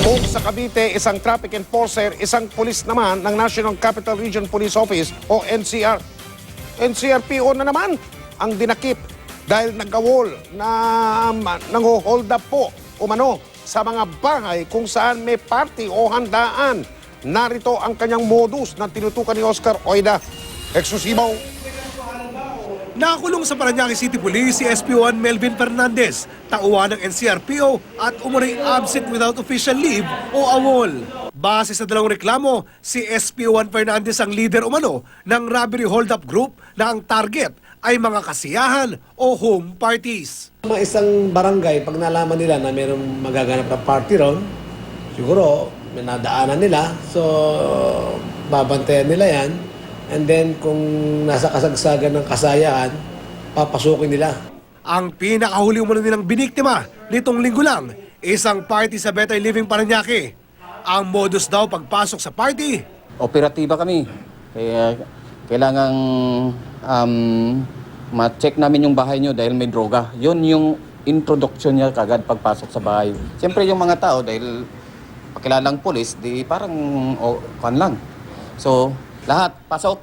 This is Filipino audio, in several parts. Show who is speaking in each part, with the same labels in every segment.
Speaker 1: Kung sa Cavite, isang traffic enforcer, isang pulis naman ng National Capital Region Police Office o NCRPO na naman ang dinakip dahil nag-awol na nang-hold up po umano sa mga bahay kung saan may party o handaan. Narito ang kanyang modus na tinutukan ni Oscar Oida. Eksklusibo.
Speaker 2: Nakakulong sa Parañaque City Police si SP1 Melvin Fernandez, tauhan ng NCRPO at umuring absent without official leave o awol. Base sa dalawang reklamo, si SP1 Fernandez ang leader umano ng robbery hold-up group na ang target ay mga kasiyahan o home parties.
Speaker 3: Mga isang barangay, pag nalaman nila na mayroong magaganap na party ron, siguro may nadaanan nila, so babantayan nila yan. And then kung nasa kasagsagan ng kasayahan, papasukin nila.
Speaker 2: Ang pinakahuli umano nilang biniktima nitong linggo lang, isang party sa Better Living Parañaque. Ang modus daw pagpasok sa party.
Speaker 4: Operatiba kami. Kaya kailangang ma-check namin yung bahay nyo dahil may droga. Yun yung introduction niya kagad pagpasok sa bahay. Siyempre yung mga tao dahil pakilalang pulis, di parang kan lang. So, lahat pasok.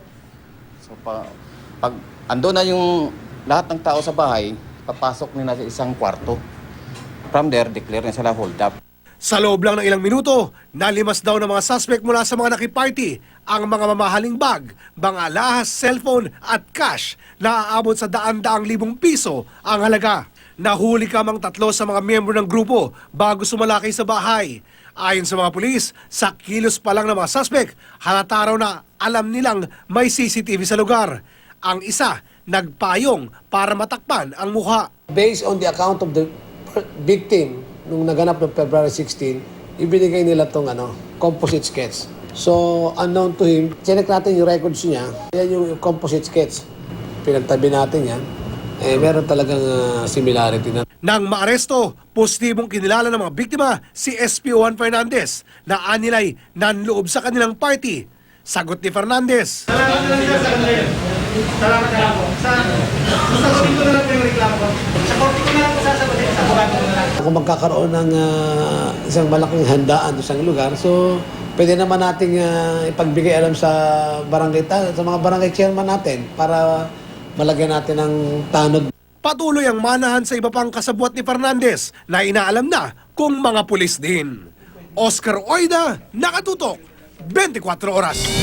Speaker 4: So, pag ando na yung lahat ng tao sa bahay, papasok nila sa isang kwarto. From there, declare na sila hold up.
Speaker 2: Sa loob lang ng ilang minuto, nalimas daw ng mga suspect mula sa mga nakiparty ang mga mamahaling bag, mga alahas, cellphone at cash na aabot sa daan-daang libong piso ang halaga. Nahuli kamang 3 sa mga miyembro ng grupo bago sumalakay sa bahay. Ayon sa mga pulis, sa kilos pa lang ng mga suspect, halata raw na alam nilang may CCTV sa lugar. Ang isa, nagpayong para matakpan ang mukha.
Speaker 3: Based on the account of the victim, nung naganap ng February 16, ibinigay nila itong composite sketch. So, unknown to him, chinek natin yung records niya. Yan yung composite sketch. Pinagtabi natin yan. Meron talagang similarity na.
Speaker 2: Nang maaresto, positibong kinilala ng mga biktima si SP1 Fernandez na anilay nanloob sa kanilang party. Sagot ni Fernandez.
Speaker 5: Salamat na po. Sasagutin ko na lang yung reklamo. Sa korte ko na lang po sasagutin. Sa abogado ko na lang.
Speaker 3: Kung magkakaroon ng isang malaking handaan sa isang lugar, so pwede naman nating ipagbigay alam sa barangay, sa mga barangay chairman natin para malagyan natin ng tanod.
Speaker 2: Patuloy ang manahan sa iba pang kasabwat ni Fernandez na inaalam na kung mga pulis din. Oscar Oida, nakatutok, 24 oras.